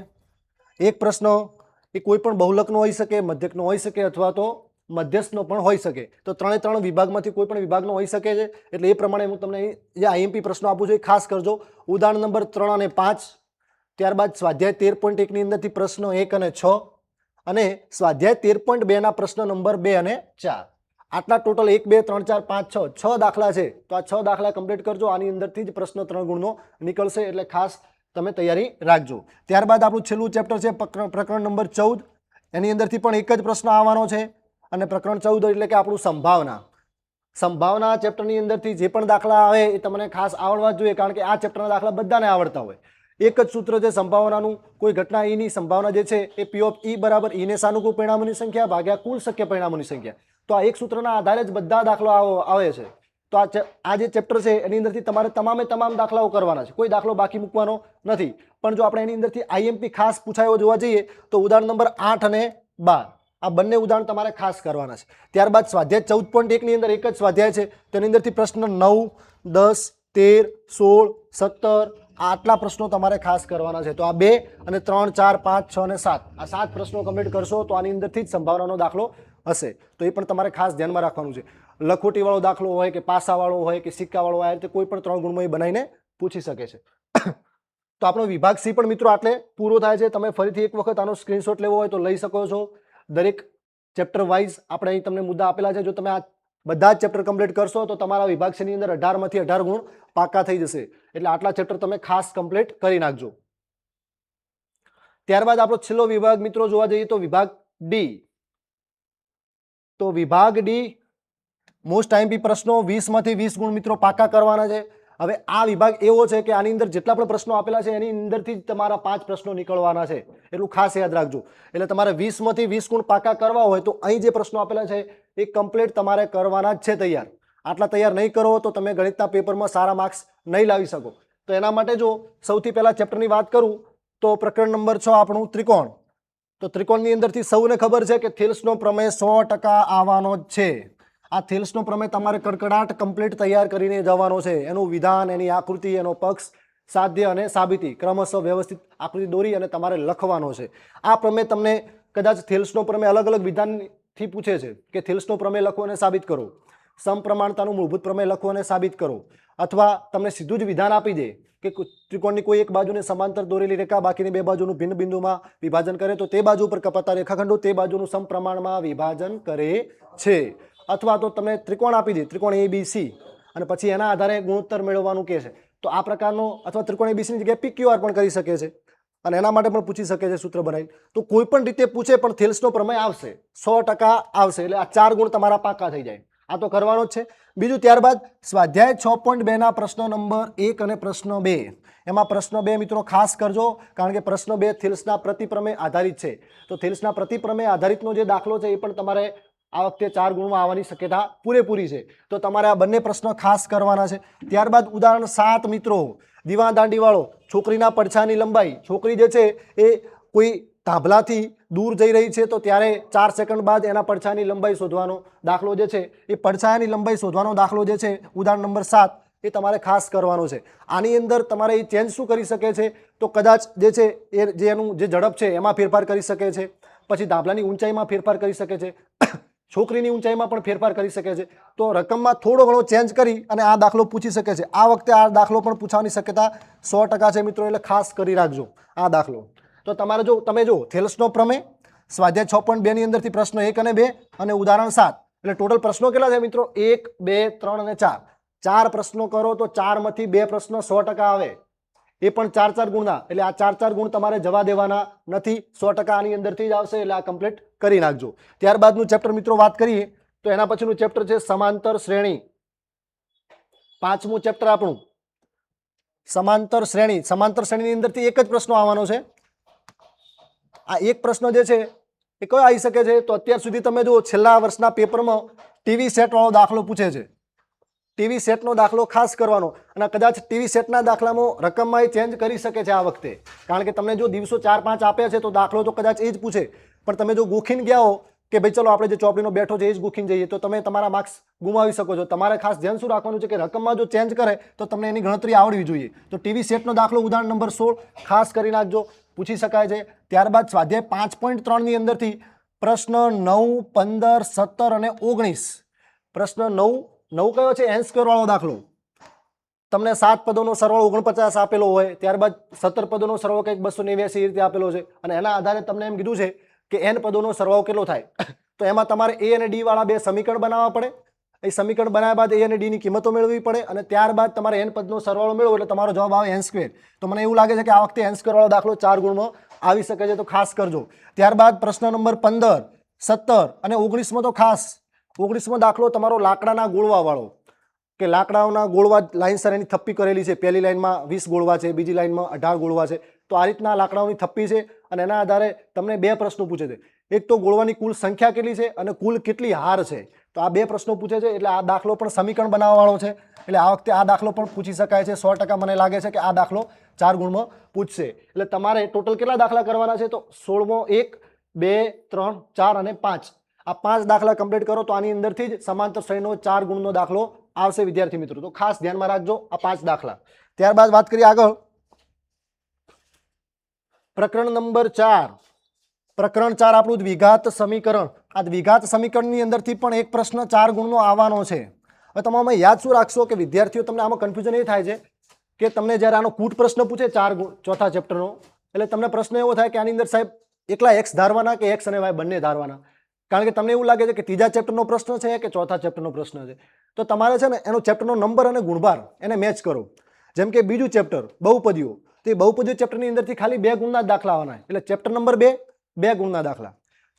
એક પ્રશ્ન એ કોઈ પણ બહુલકનો હોઈ શકે, મધ્યકનો હોઈ શકે અથવા તો મધ્યસ્થનો પણ હોઈ શકે. તો 3 વિભાગમાંથી કોઈ પણ વિભાગનો હોઈ શકે છે. એટલે એ પ્રમાણે હું તમને જે આઈએમપી પ્રશ્નો આપું છું એ ખાસ કરજો. ઉદાહરણ નંબર 3 અને 5. ત્યારબાદ સ્વાધ્યાય 13.1 ની અંદરથી પ્રશ્નો 1 અને 6 અને સ્વાધ્યાય 13.2 ના પ્રશ્ન નંબર 2 અને 4 આટલા ટોટલ 1 2 3 4 5 6 દાખલા છે તો આ 6 દાખલા કમ્પ્લીટ કરજો આની અંદરથી જ પ્રશ્ન 3 ગુણનો નીકળશે એટલે ખાસ તમે તૈયારી રાખજો ત્યારબાદ આપણું છેલ્લું ચેપ્ટર છે પ્રકરણ નંબર 14 એની અંદરથી પણ એક જ પ્રશ્ન આવવાનો છે અને પ્રકરણ 14 એટલે કે આપણું સંભાવના ચેપ્ટરની અંદરથી જે પણ દાખલા આવે એ તમને ખાસ આવડવા જ જોઈએ કારણ કે આ ચેપ્ટરના દાખલા બધાને આવડતા હોય એક જ સૂત્ર છે સંભાવનાનું કોઈ ઘટના ઈની સંભાવના જે છે એ પી ઓફ ઈ બરાબર ઈને સાનુકૂળ પરિણામોની સંખ્યા ભાગ્યા કુલ શક્ય પરિણામોની સંખ્યા તો આ એક સૂત્રના આધારે જ બધા દાખલો આવે છે તો આ જે ચેપ્ટર છે એની અંદરથી તમારે તમામ દાખલાઓ કરવાના છે કોઈ દાખલો બાકી મૂકવાનો નથી પણ જો આપણે એની અંદરથી આઈએમપી ખાસ પૂછાયો જોવા જઈએ તો ઉદાહરણ નંબર 8 અને 12 આ બંને ઉદાહરણ તમારે ખાસ કરવાના છે ત્યારબાદ સ્વાધ્યાય 14.1 ની અંદર એક જ સ્વાધ્યાય છે તેની અંદરથી પ્રશ્ન 9 10 13 16 17 આટલા પ્રશ્નો તમારે ખાસ કરવાના છે તો આ 2 અને 3 4 5 6 અને 7 આ 7 પ્રશ્નો કમ્પ્લીટ કરશો તો આની અંદરથી જ સંભાવનાનો દાખલો હશે તો એ પણ તમારે ખાસ ધ્યાનમાં રાખવાનું છે લખોટીવાળો દાખલો હોય કે પાસાવાળો હોય કે સિક્કાવાળો આ રીતે કોઈ પણ 3 ગુણમાં બનાવીને પૂછી શકે છે તો આપણો વિભાગ સી પણ મિત્રો આટલે પૂરો થાય છે તમે ફરીથી એક વખત આનો સ્ક્રીનશોટ લેવો હોય તો લઈ શકો છો દરેક ચેપ્ટર વાઇઝ આપણે અહીં તમને મુદ્દા આપેલા છે જો તમે આ બધા જ ચેપ્ટર કમ્પ્લીટ કરશો તો તમારા વિભાગ સી ની અંદર 18 માંથી 18 ગુણ પાકા થઈ જશે એટલે આટલા ચેપ્ટર તમે ખાસ કમ્પ્લીટ કરી નાખજો ત્યારબાદ આપણો છેલ્લો વિભાગ મિત્રો જોવા જઈએ તો વિભાગ ડી તો વિભાગ ડી મોસ્ટ આઈએમપી પ્રશ્નો 20 માંથી 20 ગુણ મિત્રો પાકા કરવાના છે હવે આ વિભાગ એવો છે કે આની અંદર જેટલા પણ પ્રશ્નો આપેલા છે એની અંદરથી જ તમારા 5 પ્રશ્નો નીકળવાના છે એટલું ખાસ યાદ રાખજો એટલે તમારે 20 માંથી 20 ગુણ પાકા કરવા હોય તો અહીં જે પ્રશ્નો આપેલા છે એ કમ્પ્લીટ તમારે કરવાના જ છે તૈયાર આટલા તૈયાર નહીં કરો તો તમે ગણિતના પેપરમાં સારા માર્ક્સ નહીં લાવી શકો તો એના માટે જો સૌથી પહેલા ચેપ્ટરની વાત કરું તો પ્રકરણ નંબર 6 આપણું ત્રિકોણ તો ત્રિકોણની અંદરથી સૌને ખબર છે કે થેલ્સનો પ્રમેય 100% આવવાનો જ છે આ થેલ્સનો પ્રમેય તમારે કડકડાટ કમ્પ્લીટ તૈયાર કરીને જવાનો છે એનું વિધાન એની આકૃતિ એનો પક્ષ સાધ્ય અને સાબિતી ક્રમશઃ વ્યવસ્થિત આકૃતિ દોરી અને તમારે લખવાનો છે આ પ્રમેય તમને કદાચ થેલ્સનો પ્રમેય અલગ અલગ વિધાનથી પૂછે છે કે થેલ્સનો પ્રમેય લખો અને સાબિત કરો સમપ્રમાણતાનું મૂળભૂત પ્રમેય લખો અને સાબિત કરો અથવા તમને સીધું જ વિધાન આપી દે કે ત્રિકોણની કોઈ એક બાજુને સમાંતર દોરેલી રેખા બાકીની બે બાજુનું ભિન્ન બિંદુમાં વિભાજન કરે તો તે બાજુ પર કપાતા રેખાખંડો તે બાજુનું સમપ્રમાણમાં વિભાજન કરે છે અથવા તો તમને ત્રિકોણ આપી દે ત્રિકોણ એબીસી અને પછી એના આધારે ગુણોત્તર મેળવવાનું કહે છે તો આ પ્રકારનો અથવા ત્રિકોણ એબીસી ની જગ્યાએ પીક્યુઆર પણ કરી શકે છે અને એના માટે પણ પૂછી શકે છે સૂત્ર બનાવી તો કોઈ પણ રીતે પૂછે પણ થેલ્સનો પ્રમેય આવશે 100% આવશે એટલે આ 4 ગુણ તમારા પાકા થઈ જાય આ તો કરવાનો જ છે બીજું ત્યારબાદ સ્વાધ્યાય 6.2 ના પ્રશ્ન નંબર 1 અને પ્રશ્ન 2 એમાં પ્રશ્ન 2 મિત્રો ખાસ કરજો કારણ કે પ્રશ્ન 2 થેલ્સના પ્રતિપ્રમેય આધારિત છે તો થેલ્સના પ્રતિપ્રમેય આધારિતનો જે દાખલો છે એ પણ તમારે આ વખતે 4 ગુણમાં આવવાની શક્યતા પૂરેપૂરી છે તો તમારે આ બંને પ્રશ્નો ખાસ કરવાના છે ત્યારબાદ ઉદાહરણ 7 મિત્રો દીવાદાંડી વાળો છોકરીના પડછાયાની લંબાઈ છોકરી જે છે એ કોઈ ધાભલાથી દૂર જઈ રહી છે તો ત્યારે 4 સેકન્ડ બાદ એના પડછાયાની લંબાઈ શોધવાનો દાખલો જે છે એ પડછાયાની લંબાઈ શોધવાનો દાખલો જે છે ઉદાહરણ નંબર 7 એ તમારે ખાસ કરવાનો છે આની અંદર તમારે એ ચેન્જ શું કરી શકે છે તો કદાચ જે છે એ જે એનું જે ઝડપ છે એમાં ફેરફાર કરી શકે છે પછી ધાભલાની ઊંચાઈમાં ફેરફાર કરી શકે છે છોકરીની ઊંચાઈમાં પણ ફેરફાર કરી શકે છે તો રકમમાં થોડો ઘણો ચેન્જ કરી અને આ દાખલો પૂછી શકે છે આ વખતે આ દાખલો પણ પૂછવાની શક્યતા 100% છે મિત્રો એટલે ખાસ કરી રાખજો આ દાખલો તો તમારે જો તમે જો થેલ્સનો પ્રમેય સ્વાધ્યાય 6.2 ની અંદરથી પ્રશ્ન 1 અને 2 અને ઉદાહરણ 7 એટલે ટોટલ પ્રશ્નો કેટલા છે મિત્રો 1 2 3 અને 4 પ્રશ્નો કરો તો 4 માંથી 2 પ્રશ્નો 100% આવે એ પણ 4 ગુણના એટલે આ 4 ગુણ તમારે જવા દેવાના નથી 100% આની અંદરથી જ આવશે એટલે આ કમ્પ્લીટ કરી નાખજો ત્યારબાદનું ચેપ્ટર મિત્રો વાત કરીએ તો એના પછીનું ચેપ્ટર છે સમાંતર શ્રેણી પાંચમું ચેપ્ટર આપણું સમાંતર શ્રેણીની અંદરથી એક જ પ્રશ્ન આવવાનો છે આ એક પ્રશ્ન જે છે એ કયો આવી શકે છે તો અત્યાર સુધી તમે જો છેલ્લા વર્ષના પેપરમાં ટીવી સેટ વાળો દાખલો પૂછે છે ટીવી સેટનો દાખલો ખાસ કરવાનો અને કદાચ ટીવી સેટના દાખલામાં રકમમાં એ ચેન્જ કરી શકે છે આ વખતે કારણ કે તમને જો દિવસો 4-5 આપ્યા છે તો દાખલો તો કદાચ એ જ પૂછે પણ તમે જો ગોખીને ગયા હો કે ભાઈ ચલો આપણે જે ચોપડીનો બેઠો છે એ જ ગોખીને જઈએ તો તમે તમારા માર્ક્સ ગુમાવી શકો છો તમારે ખાસ ધ્યાન શું રાખવાનું છે કે રકમમાં જો ચેન્જ કરે તો તમને એની ગણતરી આવડવી જોઈએ તો ટીવી સેટનો દાખલો ઉદાહરણ નંબર 16 ખાસ કરી નાખજો પૂછી શકાય છે ત્યારબાદ સ્વાધ્યાય 5.3 ની અંદરથી પ્રશ્ન 9 15 17 અને 19 પ્રશ્ન 9 કયો છે n સ્ક્વેર વાળો દાખલો તમને 7 પદોનો સરવાળો 49 આપેલો હોય ત્યારબાદ 17 પદોનો સરવાળો કંઈક 289 રીતે આપેલો છે અને એના આધારે તમને એમ કીધું છે કે n પદોનો સરવાળો કેટલો થાય. તો એમાં તમારે a અને d વાળા બે સમીકરણ બનાવવા પડે. એ સમીકરણ બનાવ્યા બાદ a અને d ની કિંમતો મેળવવી પડે અને ત્યારબાદ તમારે n પદનો સરવાળો મેળવો એટલે તમારો જવાબ આવે n². તો મને એવું લાગે છે કે આ વખતે n² વાળો દાખલો 4 ગુણમાં આવી શકે છે, તો ખાસ કરજો. ત્યારબાદ પ્રશ્ન નંબર 15, 17 અને 19માં તો ખાસ 19મો દાખલો તમારો લાકડાના ગોળવા વાળો, કે લાકડાઓના ગોળવા લાઈનસર એની થપ્પી કરેલી છે. પહેલી લાઈનમાં 20 ગોળવા છે, બીજી લાઈનમાં 18 ગોળવા છે. તો આ રીતના લાકડાઓની થપ્પી છે અને એના આધારે તમને બે પ્રશ્નો પૂછે છે. એક તો ગોળવાની કુલ સંખ્યા કેટલી છે અને કુલ કેટલી હાર છે. તો આ બે પ્રશ્નો પૂછે છે એટલે આ દાખલો પણ સમીકરણ બનાવવા વાળો છે. એટલે આ વખતે આ દાખલો પણ પૂછી શકાય છે. 100% મને લાગે છે કે આ દાખલો 4 ગુણમાં પૂછશે. એટલે તમારે ટોટલ કેટલા દાખલા કરવાના છે? તો 16મો 1, 2, 3, 4 અને 5. આ 5 દાખલા કમ્પ્લીટ કરો તો આની અંદરથી જ સમાંતર શ્રેણીનો 4 ગુણનો દાખલો આવશે વિદ્યાર્થી મિત્રો. તો ખાસ ધ્યાનમાં રાખજો આ 5 દાખલા. ત્યારબાદ વાત કરીએ આગળ પ્રકરણ નંબર 4. પ્રકરણ 4 આપણું દ્વિઘાત સમીકરણ. આ દ્વિઘાત સમીકરણની અંદરથી પણ એક પ્રશ્ન 4 ગુણનો આવવાનો છે. હવે તમે યાદ શું રાખશો કે વિદ્યાર્થીઓ તમને આમાં કન્ફ્યુઝન એ થાય છે કે તમને જ્યારે આનો કૂટ પ્રશ્ન પૂછે 4 ગુણ ચોથા ચેપ્ટરનો, એટલે તમને પ્રશ્ન એવો થાય કે આની અંદર સાહેબ એકલા x ધારવાના કે x અને y બંને ધારવાના. કારણ કે તમને એવું લાગે છે કે ત્રીજા ચેપ્ટરનો પ્રશ્ન છે કે ચોથા ચેપ્ટરનો પ્રશ્ન છે. તો તમારે છે ને એનો ચેપ્ટરનો નંબર અને ગુણભાર એને મેચ કરો. જેમ કે બીજું ચેપ્ટર બહુપદીઓ, તો એ બહુપદીઓ ચેપ્ટરની અંદરથી ખાલી 2 ગુણના જ દાખલા આવવાના. એટલે ચેપ્ટર નંબર 2 2 ગુણના દાખલા.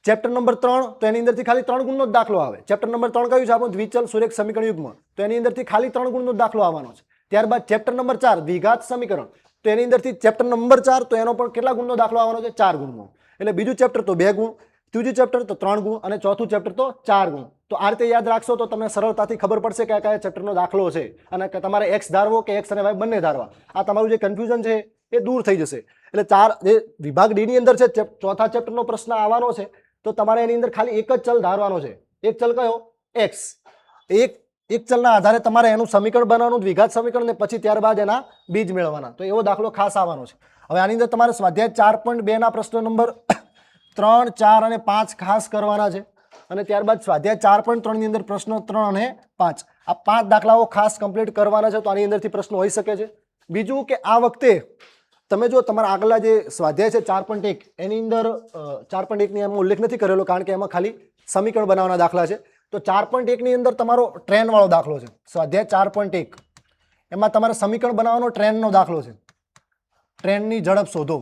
ચેપ્ટર નંબર 3 તો એની અંદરથી ખાલી 3 ગુણનો જ દાખલો આવે. ચેપ્ટર નંબર 3 કયું છે આપણું? દ્વિચલ સુરેખ સમીકરણ યુગ્મ. તો એની અંદરથી ખાલી 3 ગુણનો જ દાખલો આવવાનો છે. ત્યારબાદ ચેપ્ટર નંબર 4 દ્વિઘાત સમીકરણ, તો એની અંદરથી ચેપ્ટર નંબર 4 તો એનો પણ કેટલા ગુણનો દાખલો આવવાનો છે? 4 ગુણનો. એટલે બીજું ચેપ્ટર તો 2 ગુણ, ત્રીજું ચેપ્ટર તો 3 ગુણ અને ચોથું ચેપ્ટર તો 4 ગુણ. તો આ રીતે યાદ રાખશો તો તમને સરળતાથી ખબર પડશે કે કયા ચેપ્ટરનો દાખલો છે અને તમારે x ધારવો કે x અને y બંને ધારવા. આ તમારું જે કન્ફ્યુઝન છે એ દૂર થઈ જશે. એટલે 4 જે વિભાગ ડી ની અંદર છે ચોથા ચેપ્ટરનો પ્રશ્ન આવવાનો છે, તો તમારે એની અંદર ખાલી એક જ ચલ ધારવાનો છે. એક ચલ કયો? x. એક ચલના આધારે તમારે એનું સમીકરણ બનાવવાનું, દ્વિઘાત સમીકરણ, ને પછી ત્યારબાદ એના બીજ મેળવવાના. તો એવો દાખલો ખાસ આવવાનો છે. હવે આની અંદર તમારે સ્વાધ્યાય 4.2 ના પ્રશ્ન નંબર 3, 4 અને 5 ખાસ કરવાના છે. અને ત્યારબાદ સ્વાધ્યાય 4.3 ની અંદર પ્રશ્નો 3 અને 5, આ 5 દાખલાઓ ખાસ કમ્પ્લીટ કરવાના છે. તો આની અંદરથી પ્રશ્નો હોઈ શકે છે. બીજું કે આ વખતે તમે જો તમારા આગલા જે સ્વાધ્યાય છે 4.1 એની અંદર 4.1 ની એમાં ઉલ્લેખ નથી કરેલો કારણ કે એમાં ખાલી સમીકરણ બનાવવાના દાખલા છે. તો 4.1 ની અંદર તમારો ટ્રેન વાળો દાખલો છે. સ્વાધ્યાય 4.1 એમાં તમારે સમીકરણ બનાવવાનો ટ્રેનનો દાખલો છે. ટ્રેનની ઝડપ શોધો.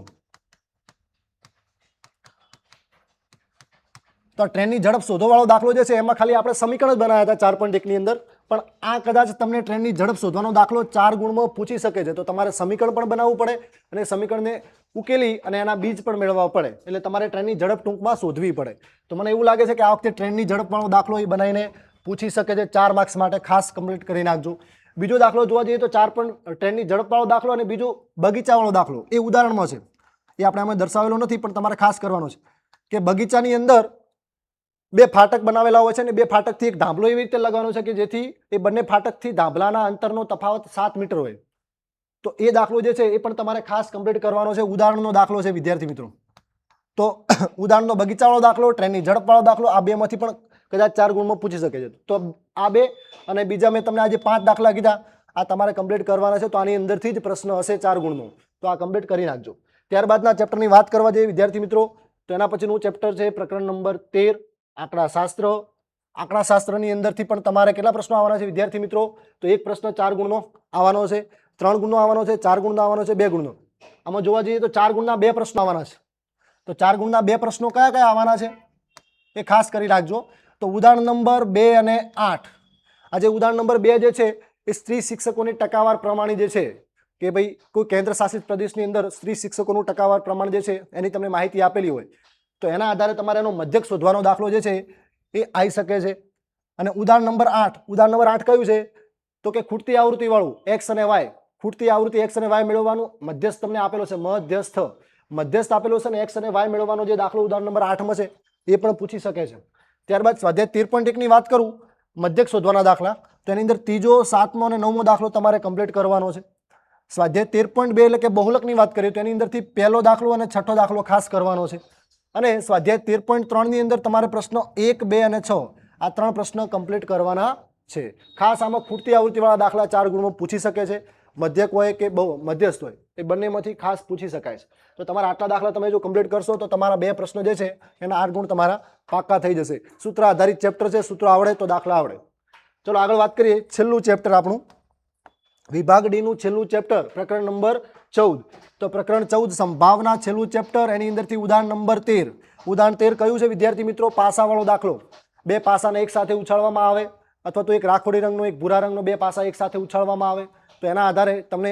તો ટ્રેનની ઝડપ શોધો વાળો દાખલો જે છે એમાં ખાલી આપણે સમીકરણ જ બનાવ્યા હતા 4.1 ની અંદર, પણ આ કદાચ તમને ટ્રેનની ઝડપ શોધવાનો દાખલો 4 ગુણમાં પૂછી શકે છે. તો તમારે સમીકરણ પણ બનાવવું પડે અને સમીકરણને ઉકેલી અને એના બીજ પણ મેળવવા પડે. એટલે તમારે ટ્રેનની ઝડપ ટૂંકમાં શોધવી પડે. તો મને એવું લાગે છે કે આ વખતે ટ્રેનની ઝડપ વાળો દાખલો એ બનાવીને પૂછી શકે છે. 4 માર્ક્સ માટે ખાસ કમ્પ્લીટ કરી નાખજો. બીજો દાખલો જોવા જઈએ તો ટ્રેનની ઝડપ વાળો દાખલો અને બીજો બગીચા વાળો દાખલો એ ઉદાહરણમાં છે. એ આપણે આમાં દર્શાવેલો નથી પણ તમારે ખાસ કરવાનો છે કે બગીચાની અંદર 2 ફાટક બનાવેલા હોય છે અને 2 ફાટકથી એક ધાબળો એવી રીતે લગાવવાનો છે કે જેથી એ બંને ફાટકથી ધાબળાના અંતરનો તફાવત 7 મીટર હોય. તો એ દાખલો જે છે એ પણ તમારે ખાસ કમ્પ્લીટ કરવાનો છે. ઉદાહરણનો દાખલો છે વિદ્યાર્થી મિત્રો. તો ઉદાહરણનો બગીચાવાળો દાખલો, ટ્રેનની ઝડપવાળો દાખલો, આ બેમાંથી પણ કદાચ 4 ગુણમાં પૂછી શકે છે. તો આ 2 અને બીજા મેં તમને આજે 5 દાખલા કીધા આ તમારે કમ્પ્લીટ કરવાના છે. તો આની અંદરથી જ પ્રશ્ન હશે 4 ગુણનો. તો આ કમ્પ્લીટ કરી નાખજો. ત્યારબાદના ચેપ્ટરની વાત કરવા જઈએ વિદ્યાર્થી મિત્રો તો એના પછીનું ચેપ્ટર છે પ્રકરણ નંબર 13 આંકડાશાસ્ત્ર. આંકડાશાસ્ત્રની અંદરથી પણ તમારે કેટલા પ્રશ્નો આવવાના છે વિદ્યાર્થી મિત્રો? તો એક પ્રશ્ન 4 ગુણનો આવવાનો છે, 3 ગુણનો આવવાનો છે, 4 ગુણનો આવવાનો છે, 2 ગુણનો. આમાં જોવા જઈએ તો 4 ગુણના 2 પ્રશ્નો આવવાના છે. તો 4 ગુણના 2 પ્રશ્નો કયા કયા આવવાના છે એ ખાસ કરી રાખજો. તો ઉદાહરણ નંબર 2 અને 8. આજે ઉદાહરણ નંબર 2 જે છે એ સ્ત્રી શિક્ષકોની ટકાવાર પ્રમાણે જે છે કે ભાઈ કોઈ કેન્દ્ર શાસિત પ્રદેશની અંદર સ્ત્રી શિક્ષકોનું ટકાવાર પ્રમાણ જે છે એની તમને માહિતી આપેલી હોય તો એના આધારે તમારે એનો મધ્યક શોધવાનો દાખલો જે છે એ આવી શકે છે. અને ઉદાહરણ નંબર 8 કયું છે? તો કે ખૂટતી આવૃત્તિ વાળું x અને y, ખૂટતી આવૃત્તિ x અને y મેળવવાનું મધ્યસ્થ તમને આપેલો છે. મધ્યસ્થ આપેલો છે ને x અને y મેળવવાનો જે દાખલો ઉદાહરણ નંબર 8 માં છે એ પણ પૂછી શકે છે. ત્યારબાદ સ્વાધ્યાય 13.1 ની વાત કરું મધ્યક શોધવાના દાખલા, તો એની અંદર 3જો, 7મો અને 9મો દાખલો તમારે કમ્પ્લીટ કરવાનો છે. સ્વાધ્યાય 13.2 એટલે કે બહુલકની વાત કરીએ તો એની અંદરથી પહેલો દાખલો અને છઠ્ઠો દાખલો ખાસ કરવાનો છે. અને સ્વાધ્યાય 13.3 ની અંદર તમારે પ્રશ્નો 1, 2 અને 6 આ 3 પ્રશ્નો કમ્પ્લીટ કરવાના છે. ખાસ આમાં ખૂટતી આવૃત્તિવાળા દાખલા 4 ગુણમાં પૂછી શકે છે. મધ્યક હોય કે બહુ મધ્યસ્થ હોય, એ બંનેમાંથી ખાસ પૂછી શકાય છે. તો તમારા આટલા દાખલા તમે જો કમ્પ્લીટ કરશો તો તમારા 2 પ્રશ્નો જે છે એના 8 ગુણ તમારા પાક્કા થઈ જશે. સૂત્ર આધારિત ચેપ્ટર છે, સૂત્રો આવડે તો દાખલા આવડે. ચલો આગળ વાત કરીએ. છેલ્લું ચેપ્ટર આપણું વિભાગ ડી નું છેલ્લું ચેપ્ટર, પ્રકરણ નંબર 14. તો પ્રકરણ 14 સંભાવના છેલ્લું ચેપ્ટર, એની અંદરથી ઉદાહરણ નંબર 13. ઉદાહરણ 13 કયું છે વિદ્યાર્થી મિત્રો? પાસાવાળો દાખલો. 2 પાસાને એક સાથે ઉછાળવામાં આવે, અથવા તો એક રાખોડી રંગનો એક ભૂરા રંગનો 2 પાસા એક સાથે ઉછાળવામાં આવે, તો એના આધારે તમને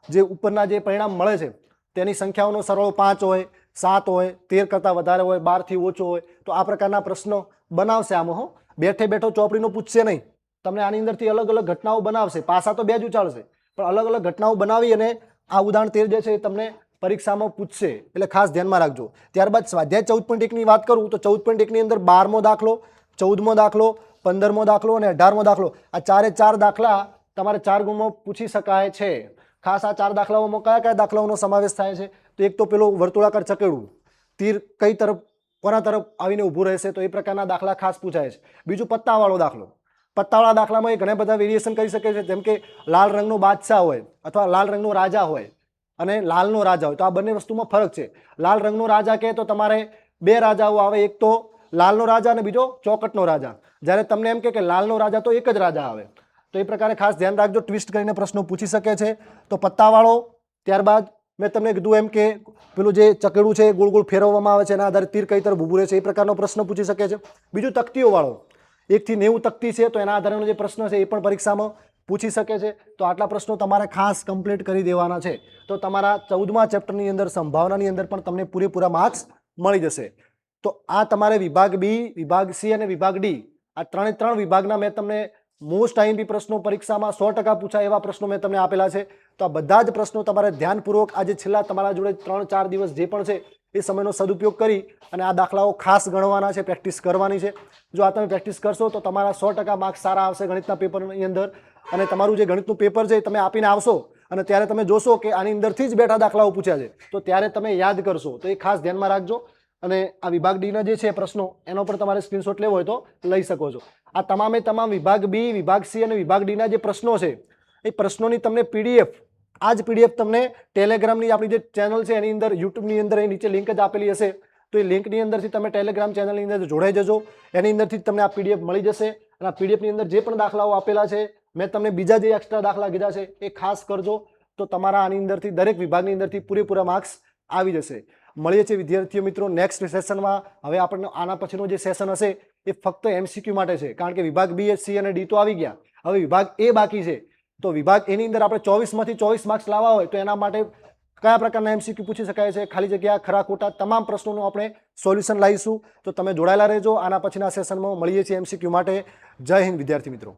જે ઉપરના જે પરિણામ મળે છે તેની સંખ્યાઓનો સરવાળો 5 હોય, 7 હોય, 13 કરતાં વધારે હોય, 12 થી ઓછો હોય, તો આ પ્રકારના પ્રશ્નો બનાવશે. આમાં બેઠે બેઠો ચોપડીનો પૂછશે નહીં, તમને આની અંદરથી અલગ અલગ ઘટનાઓ બનાવશે. પાસા તો 2 જ ઉછાળશે, પણ અલગ અલગ ઘટનાઓ બનાવી અને આ ઉદાહરણ 13 જે છે એ તમને પરીક્ષામાં પૂછશે, એટલે ખાસ ધ્યાનમાં રાખજો. ત્યારબાદ સ્વાધ્યાય 14.1 ની વાત કરું તો 14.1 ની અંદર 12મો દાખલો, 14મો દાખલો, 15મો દાખલો અને 18મો દાખલો, આ 4 દાખલા તમારે 4 ગુણમાં પૂછી શકાય છે. ખાસ આ 4 દાખલાઓમાં કયા કયા દાખલાઓનો સમાવેશ થાય છે? તો એક તો પેલું વર્તુળાકાર ચકેડું, તીર કઈ તરફ કોના તરફ આવીને ઊભું રહેશે, તો એ પ્રકારના દાખલા ખાસ પૂછાય છે. બીજું પત્તાવાળો દાખલો. પત્તાવાળા દાખલામાં એ ઘણા બધા વેરિએશન કરી શકે છે, જેમ કે લાલ રંગનો બાદશાહ હોય અથવા લાલ રંગનો રાજા હોય અને લાલનો રાજા હોય, તો આ બંને વસ્તુમાં ફરક છે. લાલ રંગનો રાજા કહે તો તમારે 2 રાજાઓ આવે, એક તો લાલનો રાજા અને બીજો ચોકટનો રાજા. જ્યારે તમને એમ કે લાલનો રાજા તો એક જ રાજા આવે, તો એ પ્રકારે ખાસ ધ્યાન રાખજો. ટ્વિસ્ટ કરીને પ્રશ્નો પૂછી શકે છે. તો પત્તાવાળો, ત્યારબાદ મેં તમને કીધું એમ કે પેલું જે ચકેડું છે એ ગોળ ગોળ ફેરવવામાં આવે છે, એના આધારે તીર કઈ તરફ ઊભું રહે છે, એ પ્રકારનો પ્રશ્ન પૂછી શકે છે. બીજું તકતીઓવાળો, 1 થી 90 તકતી છે, તો એના આધારેનો જે પ્રશ્ન છે એ પણ પરીક્ષામાં પૂછી શકે છે. તો આટલા પ્રશ્નો તમારે ખાસ કમ્પ્લીટ કરી દેવાના છે. તો તમારા 14મા ચેપ્ટરની અંદર સંભાવનાની અંદર પણ તમને પૂરેપૂરા માર્ક્સ મળી જશે. તો આ તમારે વિભાગ બી, વિભાગ સી અને વિભાગ ડી, આ 3 વિભાગના મેં તમને મોસ્ટ આઈએમપી પ્રશ્નો પરીક્ષામાં 100% પૂછાય એવા પ્રશ્નો મેં તમને આપેલા છે. તો આ બધા જ પ્રશ્નો તમારે ધ્યાનપૂર્વક આજે છેલ્લા તમારા જોડે 3-4 દિવસ જે પણ છે એ સમયનો સદુપયોગ કરી અને આ દાખલાઓ ખાસ ગણવાના છે, પ્રેક્ટિસ કરવાની છે. જો આ તમે પ્રેક્ટિસ કરશો તો તમારા 100% માર્ક્સ સારા આવશે ગણિતના પેપરની અંદર. અને તમારું જે ગણિતનું પેપર છે એ તમે આપીને આવશો અને ત્યારે તમે જોશો કે આની અંદરથી જ બેઠા દાખલાઓ પૂછ્યા છે, તો ત્યારે તમે યાદ કરશો. તો એ ખાસ ધ્યાનમાં રાખજો. અને આ વિભાગ ડીના જે છે પ્રશ્નો, એનો પણ તમારે સ્ક્રીનશોટ લેવો હોય તો લઈ શકો છો. આ તમામે તમામ વિભાગ બી, વિભાગ સી અને વિભાગ ડીના જે પ્રશ્નો છે એ પ્રશ્નોની તમને પીડીએફ, આ જ પીડીએફ તમને ટેલિગ્રામની આપણી જે ચેનલ છે એની અંદર, યુટ્યુબની અંદર એ નીચે લિંક જ આપેલી હશે, તો એ લિંકની અંદરથી તમે ટેલિગ્રામ ચેનલની અંદર જોડાઈ જજો. એની અંદરથી તમને આ પીડીએફ મળી જશે. અને આ પીડીએફની અંદર જે પણ દાખલાઓ આપેલા છે, મેં તમને બીજા જે એક્સ્ટ્રા દાખલા કીધા છે એ ખાસ કરજો, તો તમારા આની અંદરથી દરેક વિભાગની અંદરથી પૂરેપૂરા માર્ક્સ આવી જશે. મળીએ છીએ વિદ્યાર્થીઓ મિત્રો નેક્સ્ટ સેશનમાં. હવે આપણને આના પછીનો જે સેશન હશે એ ફક્ત એમસીક્યુ માટે છે, કારણ કે વિભાગ બી, સી અને ડી તો આવી ગયા, હવે વિભાગ એ બાકી છે. તો વિભાગ એની અંદર આપણે 24માંથી 24 માર્ક્સ લાવવા હોય તો એના માટે કયા પ્રકારના એમસીક્યુ પૂછી શકાય છે, ખાલી જગ્યા, ખરા ખોટા, તમામ પ્રશ્નોનું આપણે સોલ્યુશન લાવીશું. તો તમે જોડાયેલા રહેજો. આના પછીના સેશનમાં મળીએ છીએ એમસીક્યુ માટે. જય હિન્દ વિદ્યાર્થી મિત્રો.